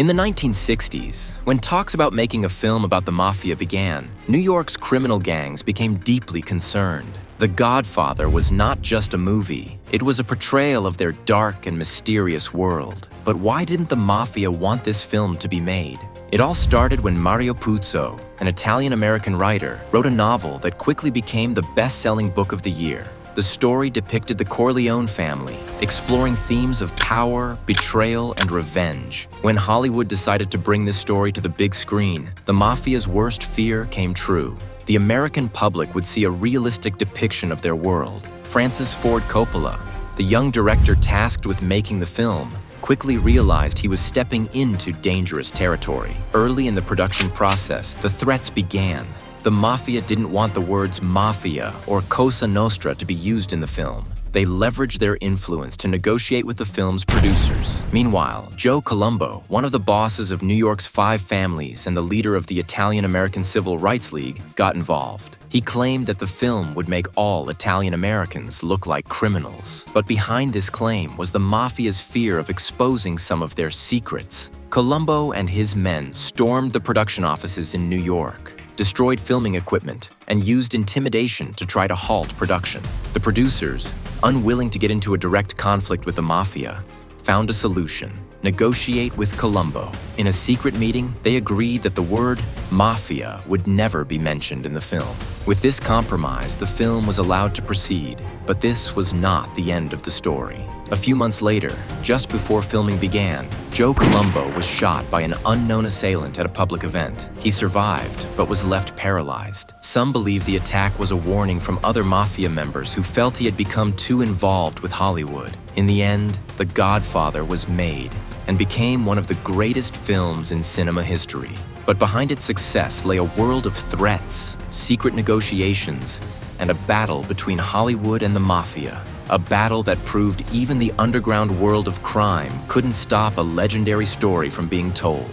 In the 1960s, when talks about making a film about the Mafia began, New York's criminal gangs became deeply concerned. The Godfather was not just a movie, it was a portrayal of their dark and mysterious world. But why didn't the Mafia want this film to be made? It all started when Mario Puzo, an Italian-American writer, wrote a novel that quickly became the best-selling book of the year. The story depicted the Corleone family, exploring themes of power, betrayal, and revenge. When Hollywood decided to bring this story to the big screen, the Mafia's worst fear came true. The American public would see a realistic depiction of their world. Francis Ford Coppola, the young director tasked with making the film, quickly realized he was stepping into dangerous territory. Early in the production process, the threats began. The Mafia didn't want the words Mafia or Cosa Nostra to be used in the film. They leveraged their influence to negotiate with the film's producers. Meanwhile, Joe Colombo, one of the bosses of New York's 5 families and the leader of the Italian-American Civil Rights League, got involved. He claimed that the film would make all Italian Americans look like criminals. But behind this claim was the Mafia's fear of exposing some of their secrets. Colombo and his men stormed the production offices in New York, destroyed filming equipment, and used intimidation to try to halt production. The producers, unwilling to get into a direct conflict with the Mafia, found a solution: negotiate with Colombo. In a secret meeting, they agreed that the word Mafia would never be mentioned in the film. With this compromise, the film was allowed to proceed, but this was not the end of the story. A few months later, just before filming began, Joe Colombo was shot by an unknown assailant at a public event. He survived, but was left paralyzed. Some believe the attack was a warning from other Mafia members who felt he had become too involved with Hollywood. In the end, The Godfather was made and became one of the greatest films in cinema history. But behind its success lay a world of threats, secret negotiations, and a battle between Hollywood and the Mafia. A battle that proved even the underground world of crime couldn't stop a legendary story from being told.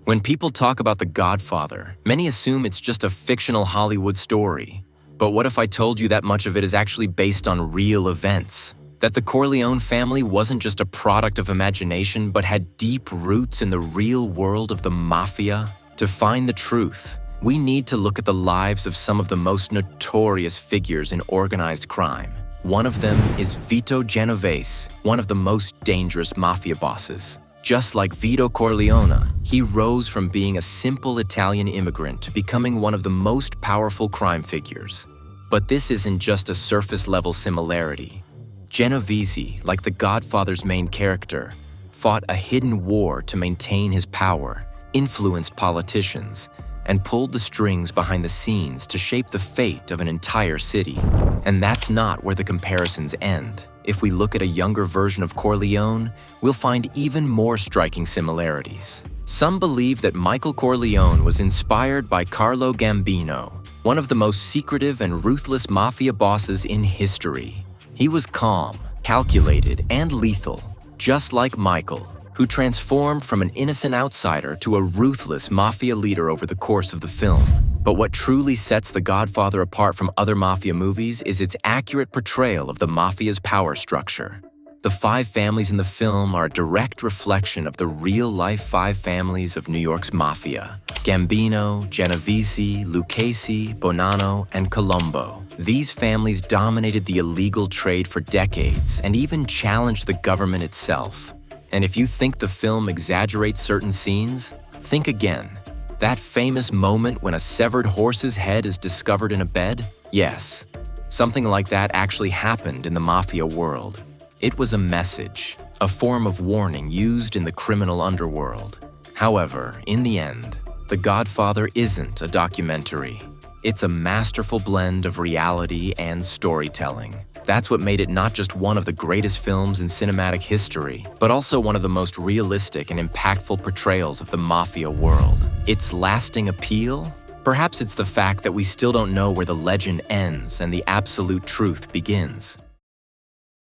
When people talk about The Godfather, many assume it's just a fictional Hollywood story. But what if I told you that much of it is actually based on real events? That the Corleone family wasn't just a product of imagination, but had deep roots in the real world of the Mafia? To find the truth, we need to look at the lives of some of the most notorious figures in organized crime. One of them is Vito Genovese, one of the most dangerous Mafia bosses. Just like Vito Corleone, he rose from being a simple Italian immigrant to becoming one of the most powerful crime figures. But this isn't just a surface-level similarity. Genovese, like The Godfather's main character, fought a hidden war to maintain his power, influenced politicians, and pulled the strings behind the scenes to shape the fate of an entire city. And that's not where the comparisons end. If we look at a younger version of Corleone, we'll find even more striking similarities. Some believe that Michael Corleone was inspired by Carlo Gambino, one of the most secretive and ruthless Mafia bosses in history. He was calm, calculated, and lethal, just like Michael, who transformed from an innocent outsider to a ruthless Mafia leader over the course of the film. But what truly sets The Godfather apart from other Mafia movies is its accurate portrayal of the Mafia's power structure. The 5 families in the film are a direct reflection of the real-life 5 families of New York's Mafia: Gambino, Genovese, Lucchese, Bonanno, and Colombo. These families dominated the illegal trade for decades and even challenged the government itself. And if you think the film exaggerates certain scenes, think again. That famous moment when a severed horse's head is discovered in a bed? Yes, something like that actually happened in the Mafia world. It was a message, a form of warning used in the criminal underworld. However, in the end, The Godfather isn't a documentary. It's a masterful blend of reality and storytelling. That's what made it not just one of the greatest films in cinematic history, but also one of the most realistic and impactful portrayals of the Mafia world. Its lasting appeal? Perhaps it's the fact that we still don't know where the legend ends and the absolute truth begins.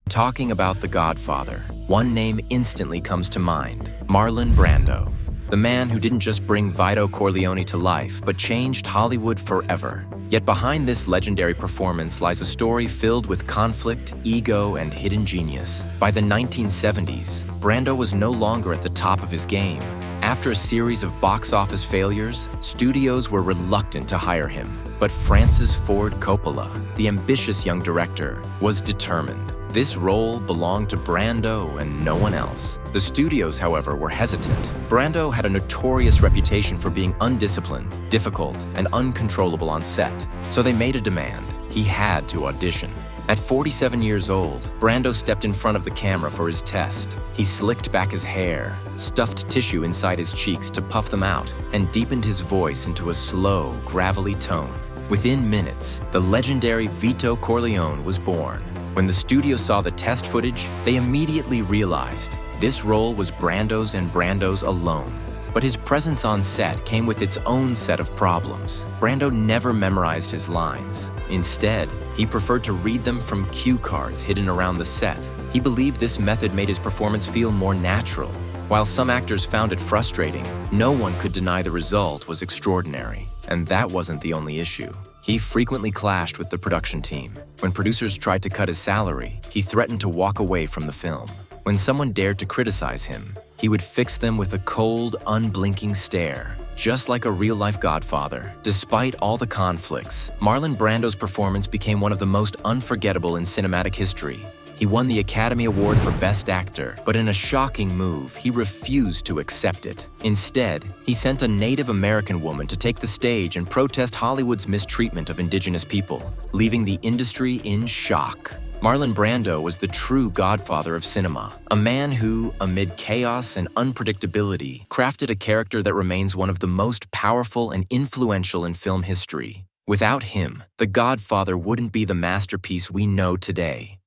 Talking about The Godfather, one name instantly comes to mind: Marlon Brando. the man who didn't just bring Vito Corleone to life, but changed Hollywood forever. Yet behind this legendary performance lies a story filled with conflict, ego, and hidden genius. By the 1970s, Brando was no longer at the top of his game. After a series of box office failures, studios were reluctant to hire him. But Francis Ford Coppola, the ambitious young director, was determined. This role belonged to Brando and no one else. The studios, however, were hesitant. Brando had a notorious reputation for being undisciplined, difficult, and uncontrollable on set, so they made a demand. He had to audition. At 47 years old, Brando stepped in front of the camera for his test. He slicked back his hair, stuffed tissue inside his cheeks to puff them out, and deepened his voice into a slow, gravelly tone. Within minutes, the legendary Vito Corleone was born. When the studio saw the test footage, they immediately realized this role was Brando's and Brando's alone. But his presence on set came with its own set of problems. Brando never memorized his lines. Instead, he preferred to read them from cue cards hidden around the set. He believed this method made his performance feel more natural. While some actors found it frustrating, no one could deny the result was extraordinary. And that wasn't the only issue. He frequently clashed with the production team. When producers tried to cut his salary, he threatened to walk away from the film. When someone dared to criticize him, he would fix them with a cold, unblinking stare, just like a real-life Godfather. Despite all the conflicts, Marlon Brando's performance became one of the most unforgettable in cinematic history. He won the Academy Award for Best Actor, but in a shocking move, he refused to accept it. Instead, he sent a Native American woman to take the stage and protest Hollywood's mistreatment of indigenous people, leaving the industry in shock. Marlon Brando was the true godfather of cinema, a man who, amid chaos and unpredictability, crafted a character that remains one of the most powerful and influential in film history. Without him, The Godfather wouldn't be the masterpiece we know today.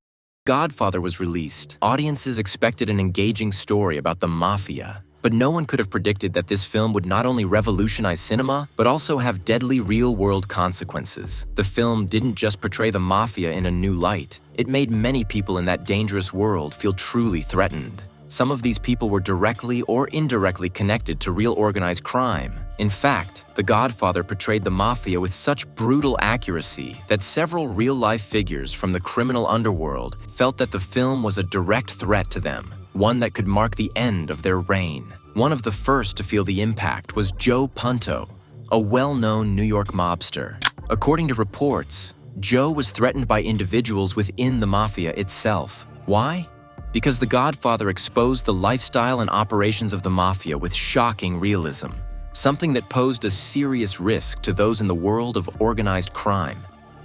Godfather was released. Audiences expected an engaging story about the Mafia, but no one could have predicted that this film would not only revolutionize cinema, but also have deadly real-world consequences. The film didn't just portray the Mafia in a new light. It made many people in that dangerous world feel truly threatened. Some of these people were directly or indirectly connected to real organized crime. In fact, The Godfather portrayed the Mafia with such brutal accuracy that several real-life figures from the criminal underworld felt that the film was a direct threat to them, one that could mark the end of their reign. One of the first to feel the impact was Joe Punto, a well-known New York mobster. According to reports, Joe was threatened by individuals within the Mafia itself. Why? Because The Godfather exposed the lifestyle and operations of the Mafia with shocking realism, something that posed a serious risk to those in the world of organized crime.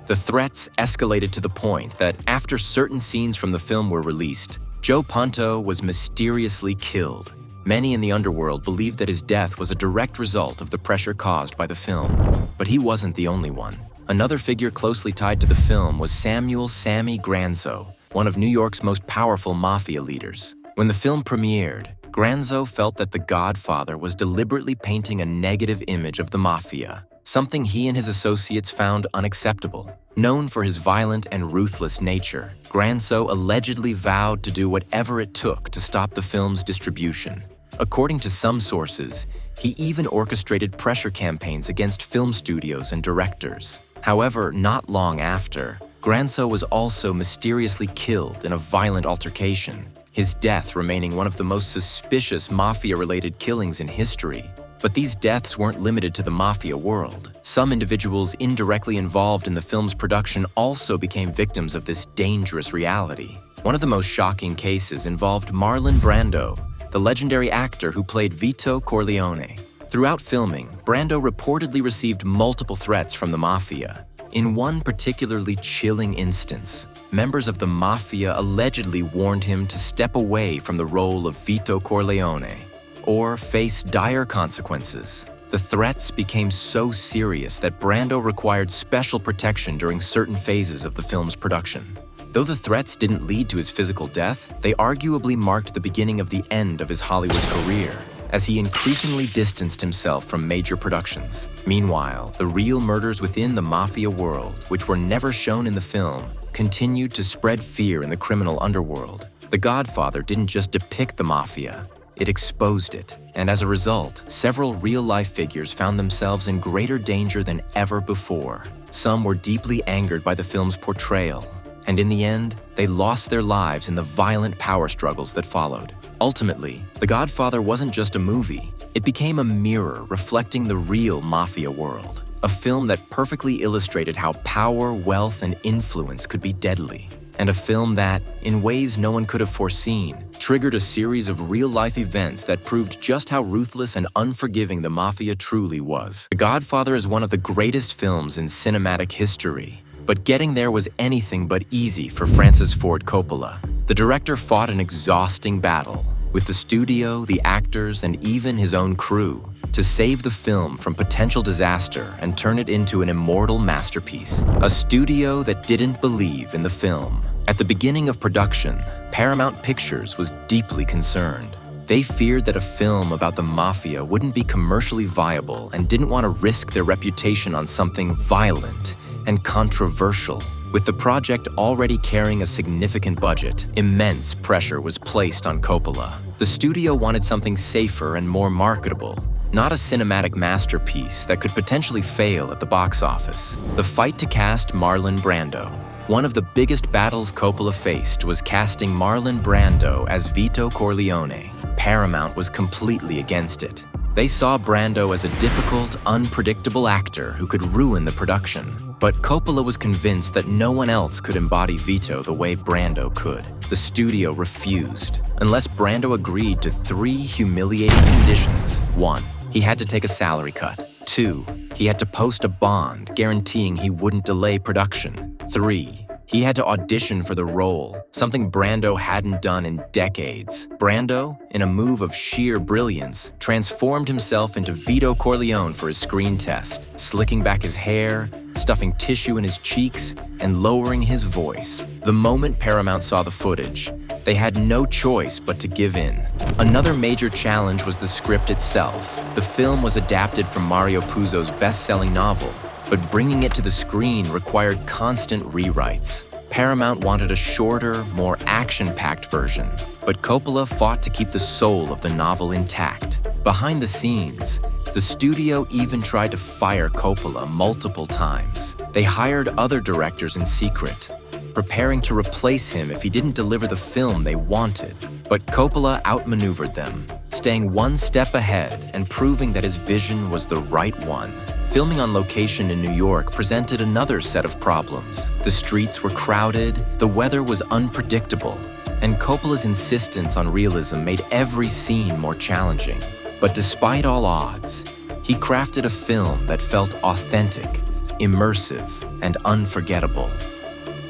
The threats escalated to the point that after certain scenes from the film were released, Joe Punto was mysteriously killed. Many in the underworld believed that his death was a direct result of the pressure caused by the film. But he wasn't the only one. Another figure closely tied to the film was Samuel "Sammy" Granzo, one of New York's most powerful mafia leaders. When the film premiered, Granzo felt that The Godfather was deliberately painting a negative image of the Mafia, something he and his associates found unacceptable. Known for his violent and ruthless nature, Granzo allegedly vowed to do whatever it took to stop the film's distribution. According to some sources, he even orchestrated pressure campaigns against film studios and directors. However, not long after, Granzo was also mysteriously killed in a violent altercation, his death remaining one of the most suspicious Mafia-related killings in history. But these deaths weren't limited to the Mafia world. Some individuals indirectly involved in the film's production also became victims of this dangerous reality. One of the most shocking cases involved Marlon Brando, the legendary actor who played Vito Corleone. Throughout filming, Brando reportedly received multiple threats from the Mafia. In one particularly chilling instance, members of the Mafia allegedly warned him to step away from the role of Vito Corleone or face dire consequences. The threats became so serious that Brando required special protection during certain phases of the film's production. Though the threats didn't lead to his physical death, they arguably marked the beginning of the end of his Hollywood career, as he increasingly distanced himself from major productions. Meanwhile, the real murders within the Mafia world, which were never shown in the film, continued to spread fear in the criminal underworld. The Godfather didn't just depict the Mafia, it exposed it. And as a result, several real-life figures found themselves in greater danger than ever before. Some were deeply angered by the film's portrayal, and in the end, they lost their lives in the violent power struggles that followed. Ultimately, The Godfather wasn't just a movie. It became a mirror reflecting the real mafia world, a film that perfectly illustrated how power, wealth, and influence could be deadly. And a film that, in ways no one could have foreseen, triggered a series of real-life events that proved just how ruthless and unforgiving the mafia truly was. The Godfather is one of the greatest films in cinematic history, but getting there was anything but easy for Francis Ford Coppola. The director fought an exhausting battle with the studio, the actors, and even his own crew to save the film from potential disaster and turn it into an immortal masterpiece. A studio that didn't believe in the film. At the beginning of production, Paramount Pictures was deeply concerned. They feared that a film about the mafia wouldn't be commercially viable and didn't want to risk their reputation on something violent and controversial. With the project already carrying a significant budget, immense pressure was placed on Coppola. The studio wanted something safer and more marketable, not a cinematic masterpiece that could potentially fail at the box office. The fight to cast Marlon Brando. One of the biggest battles Coppola faced was casting Marlon Brando as Vito Corleone. Paramount was completely against it. They saw Brando as a difficult, unpredictable actor who could ruin the production. But Coppola was convinced that no one else could embody Vito the way Brando could. The studio refused, unless Brando agreed to 3 humiliating conditions. 1. He had to take a salary cut. 2. He had to post a bond guaranteeing he wouldn't delay production. 3. He had to audition for the role, something Brando hadn't done in decades. Brando, in a move of sheer brilliance, transformed himself into Vito Corleone for his screen test, slicking back his hair, stuffing tissue in his cheeks, and lowering his voice. The moment Paramount saw the footage, they had no choice but to give in. Another major challenge was the script itself. The film was adapted from Mario Puzo's best-selling novel, but bringing it to the screen required constant rewrites. Paramount wanted a shorter, more action-packed version, but Coppola fought to keep the soul of the novel intact. Behind the scenes, the studio even tried to fire Coppola multiple times. They hired other directors in secret, preparing to replace him if he didn't deliver the film they wanted. But Coppola outmaneuvered them, staying one step ahead and proving that his vision was the right one. Filming on location in New York presented another set of problems. The streets were crowded, the weather was unpredictable, and Coppola's insistence on realism made every scene more challenging. But despite all odds, he crafted a film that felt authentic, immersive, and unforgettable.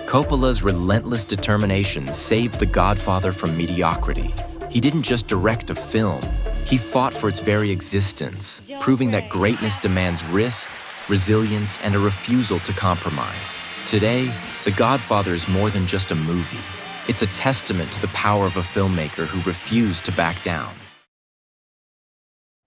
Coppola's relentless determination saved The Godfather from mediocrity. He didn't just direct a film, he fought for its very existence, proving that greatness demands risk, resilience, and a refusal to compromise. Today, The Godfather is more than just a movie. It's a testament to the power of a filmmaker who refused to back down.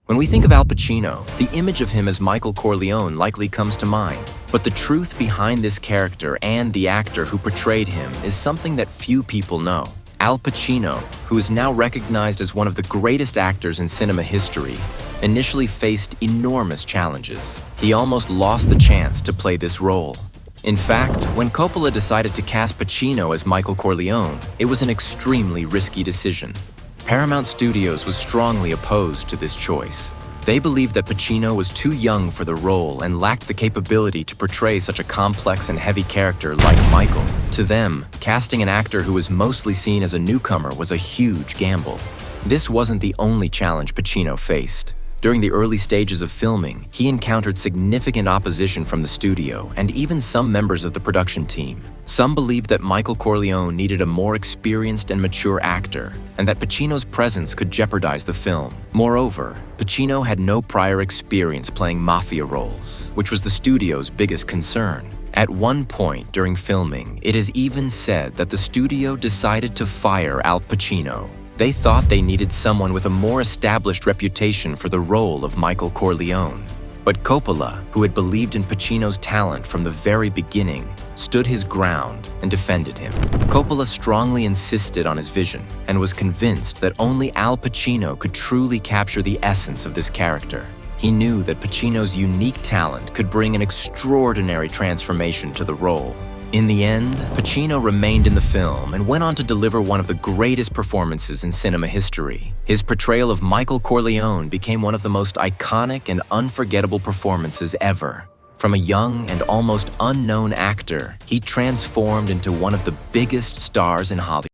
When we think of Al Pacino, the image of him as Michael Corleone likely comes to mind. But the truth behind this character and the actor who portrayed him is something that few people know. Al Pacino, who is now recognized as one of the greatest actors in cinema history, initially faced enormous challenges. He almost lost the chance to play this role. In fact, when Coppola decided to cast Pacino as Michael Corleone, it was an extremely risky decision. Paramount Studios was strongly opposed to this choice. They believed that Pacino was too young for the role and lacked the capability to portray such a complex and heavy character like Michael. To them, casting an actor who was mostly seen as a newcomer was a huge gamble. This wasn't the only challenge Pacino faced. During the early stages of filming, he encountered significant opposition from the studio and even some members of the production team. Some believed that Michael Corleone needed a more experienced and mature actor, and that Pacino's presence could jeopardize the film. Moreover, Pacino had no prior experience playing mafia roles, which was the studio's biggest concern. At one point during filming, it is even said that the studio decided to fire Al Pacino. They thought they needed someone with a more established reputation for the role of Michael Corleone. But Coppola, who had believed in Pacino's talent from the very beginning, stood his ground and defended him. Coppola strongly insisted on his vision and was convinced that only Al Pacino could truly capture the essence of this character. He knew that Pacino's unique talent could bring an extraordinary transformation to the role. In the end, Pacino remained in the film and went on to deliver one of the greatest performances in cinema history. His portrayal of Michael Corleone became one of the most iconic and unforgettable performances ever. From a young and almost unknown actor, he transformed into one of the biggest stars in Hollywood.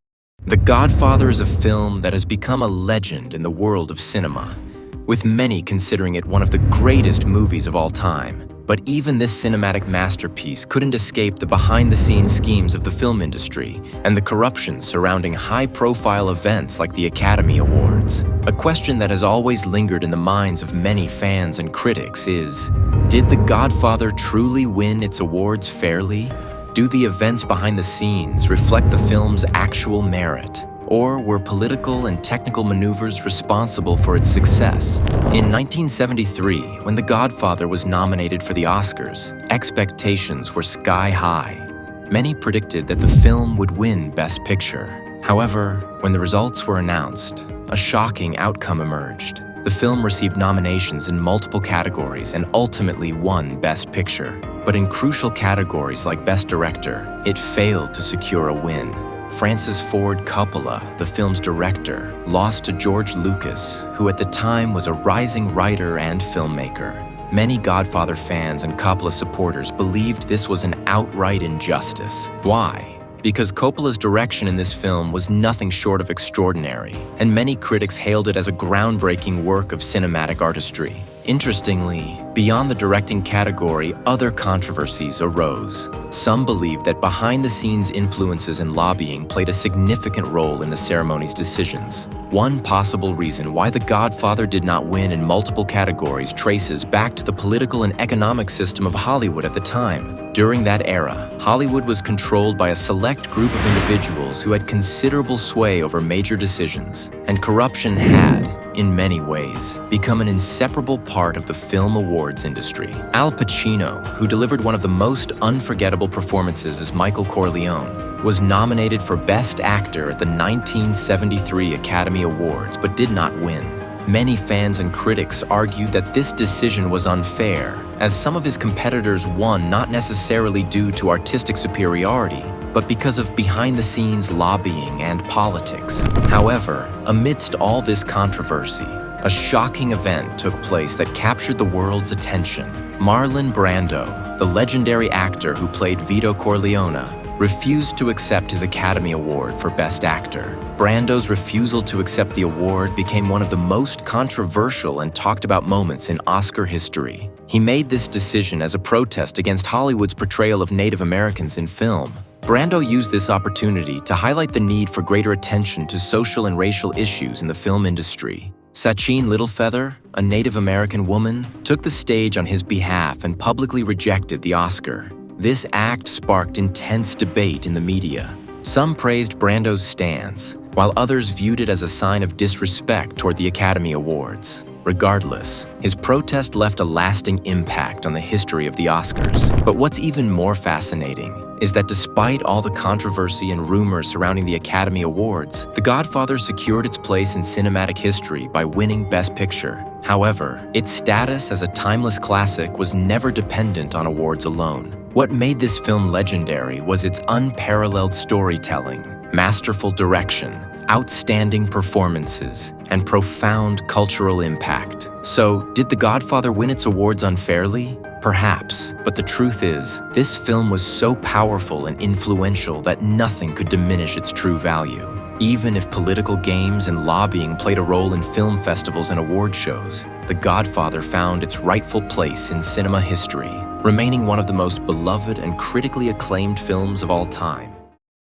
The Godfather is a film that has become a legend in the world of cinema, with many considering it one of the greatest movies of all time. But even this cinematic masterpiece couldn't escape the behind-the-scenes schemes of the film industry and the corruption surrounding high-profile events like the Academy Awards. A question that has always lingered in the minds of many fans and critics is, did The Godfather truly win its awards fairly? Do the events behind the scenes reflect the film's actual merit? Or were political and technical maneuvers responsible for its success? In 1973, when The Godfather was nominated for the Oscars, expectations were sky high. Many predicted that the film would win Best Picture. However, when the results were announced, a shocking outcome emerged. The film received nominations in multiple categories and ultimately won Best Picture. But in crucial categories like Best Director, it failed to secure a win. Francis Ford Coppola, the film's director, lost to George Lucas, who at the time was a rising writer and filmmaker. Many Godfather fans and Coppola supporters believed this was an outright injustice. Why? Because Coppola's direction in this film was nothing short of extraordinary, and many critics hailed it as a groundbreaking work of cinematic artistry. Interestingly, beyond the directing category, other controversies arose. Some believed that behind-the-scenes influences and lobbying played a significant role in the ceremony's decisions. One possible reason why The Godfather did not win in multiple categories traces back to the political and economic system of Hollywood at the time. During that era, Hollywood was controlled by a select group of individuals who had considerable sway over major decisions, and corruption had, in many ways, become an inseparable part of the film awards industry. Al Pacino, who delivered one of the most unforgettable performances as Michael Corleone, was nominated for Best Actor at the 1973 Academy Awards but did not win. Many fans and critics argued that this decision was unfair, as some of his competitors won not necessarily due to artistic superiority, but because of behind-the-scenes lobbying and politics. However, amidst all this controversy, a shocking event took place that captured the world's attention. Marlon Brando, the legendary actor who played Vito Corleone, refused to accept his Academy Award for Best Actor. Brando's refusal to accept the award became one of the most controversial and talked about moments in Oscar history. He made this decision as a protest against Hollywood's portrayal of Native Americans in film. Brando used this opportunity to highlight the need for greater attention to social and racial issues in the film industry. Sacheen Littlefeather, a Native American woman, took the stage on his behalf and publicly rejected the Oscar. This act sparked intense debate in the media. Some praised Brando's stance, while others viewed it as a sign of disrespect toward the Academy Awards. Regardless, his protest left a lasting impact on the history of the Oscars. But what's even more fascinating is that despite all the controversy and rumors surrounding the Academy Awards, The Godfather secured its place in cinematic history by winning Best Picture. However, its status as a timeless classic was never dependent on awards alone. What made this film legendary was its unparalleled storytelling, masterful direction, outstanding performances, and profound cultural impact. So, did The Godfather win its awards unfairly? Perhaps, but the truth is, this film was so powerful and influential that nothing could diminish its true value. Even if political games and lobbying played a role in film festivals and award shows, The Godfather found its rightful place in cinema history, remaining one of the most beloved and critically acclaimed films of all time.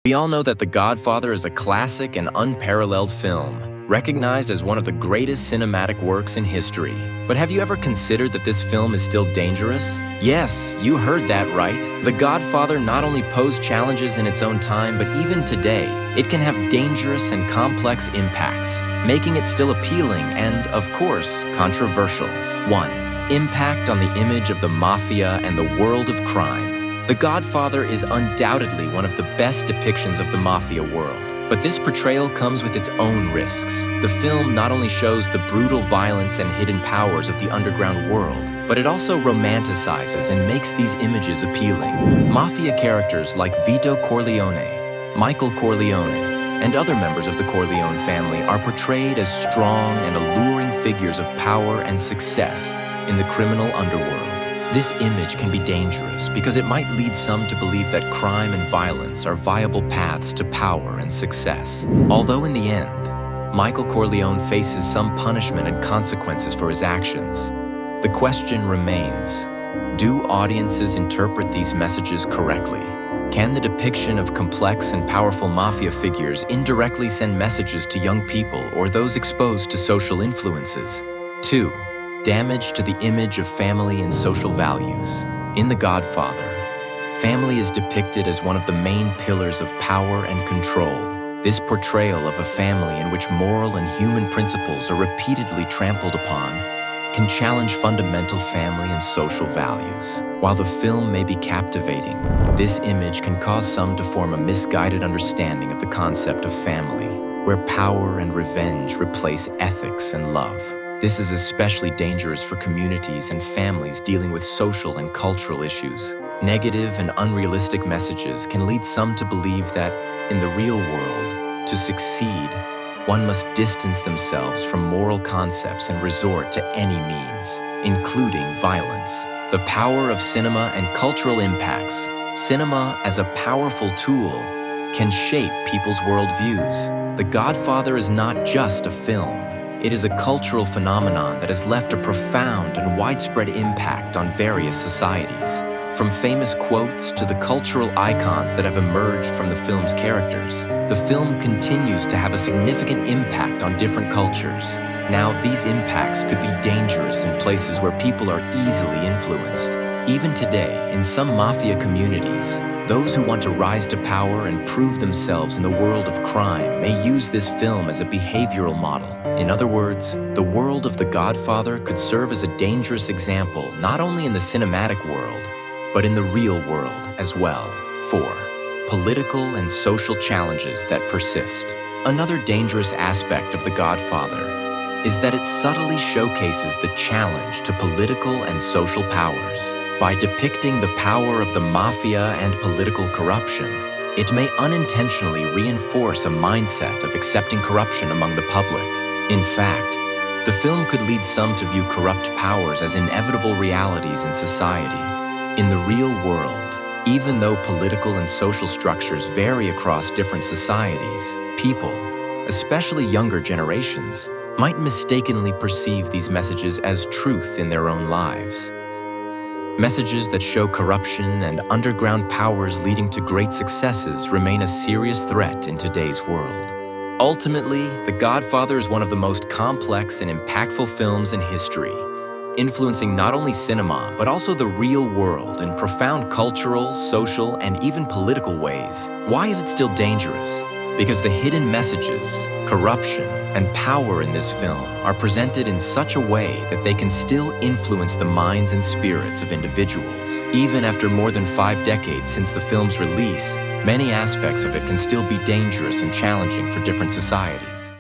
We all know that The Godfather is a classic and unparalleled film, recognized as one of the greatest cinematic works in history. But have you ever considered that this film is still dangerous? Yes, you heard that right. The Godfather not only posed challenges in its own time, but even today, it can have dangerous and complex impacts, making it still appealing and, of course, controversial. 1. impact on the image of the Mafia and the world of crime. The Godfather is undoubtedly one of the best depictions of the Mafia world. But this portrayal comes with its own risks. The film not only shows the brutal violence and hidden powers of the underground world, but it also romanticizes and makes these images appealing. Mafia characters like Vito Corleone, Michael Corleone, and other members of the Corleone family are portrayed as strong and alluring figures of power and success in the criminal underworld. This image can be dangerous because it might lead some to believe that crime and violence are viable paths to power and success. Although in the end, Michael Corleone faces some punishment and consequences for his actions, the question remains, do audiences interpret these messages correctly? Can the depiction of complex and powerful mafia figures indirectly send messages to young people or those exposed to social influences? 2. Damage to the image of family and social values. In The Godfather, family is depicted as one of the main pillars of power and control. This portrayal of a family in which moral and human principles are repeatedly trampled upon can challenge fundamental family and social values. While the film may be captivating, this image can cause some to form a misguided understanding of the concept of family, where power and revenge replace ethics and love. This is especially dangerous for communities and families dealing with social and cultural issues. Negative and unrealistic messages can lead some to believe that, in the real world, to succeed, one must distance themselves from moral concepts and resort to any means, including violence. The power of cinema and cultural impacts. Cinema, as a powerful tool, can shape people's worldviews. The Godfather is not just a film. It is a cultural phenomenon that has left a profound and widespread impact on various societies. From famous quotes to the cultural icons that have emerged from the film's characters, the film continues to have a significant impact on different cultures. Now, these impacts could be dangerous in places where people are easily influenced. Even today, in some mafia communities, those who want to rise to power and prove themselves in the world of crime may use this film as a behavioral model. In other words, the world of The Godfather could serve as a dangerous example not only in the cinematic world, but in the real world as well. 4. Political and social challenges that persist. Another dangerous aspect of The Godfather is that it subtly showcases the challenge to political and social powers. By depicting the power of the mafia and political corruption, it may unintentionally reinforce a mindset of accepting corruption among the public. In fact, the film could lead some to view corrupt powers as inevitable realities in society. In the real world, even though political and social structures vary across different societies, people, especially younger generations, might mistakenly perceive these messages as truth in their own lives. Messages that show corruption and underground powers leading to great successes remain a serious threat in today's world. Ultimately, The Godfather is one of the most complex and impactful films in history, influencing not only cinema, but also the real world in profound cultural, social, and even political ways. Why is it still dangerous? Because the hidden messages, corruption, and power in this film are presented in such a way that they can still influence the minds and spirits of individuals. Even after more than 5 decades since the film's release, many aspects of it can still be dangerous and challenging for different societies.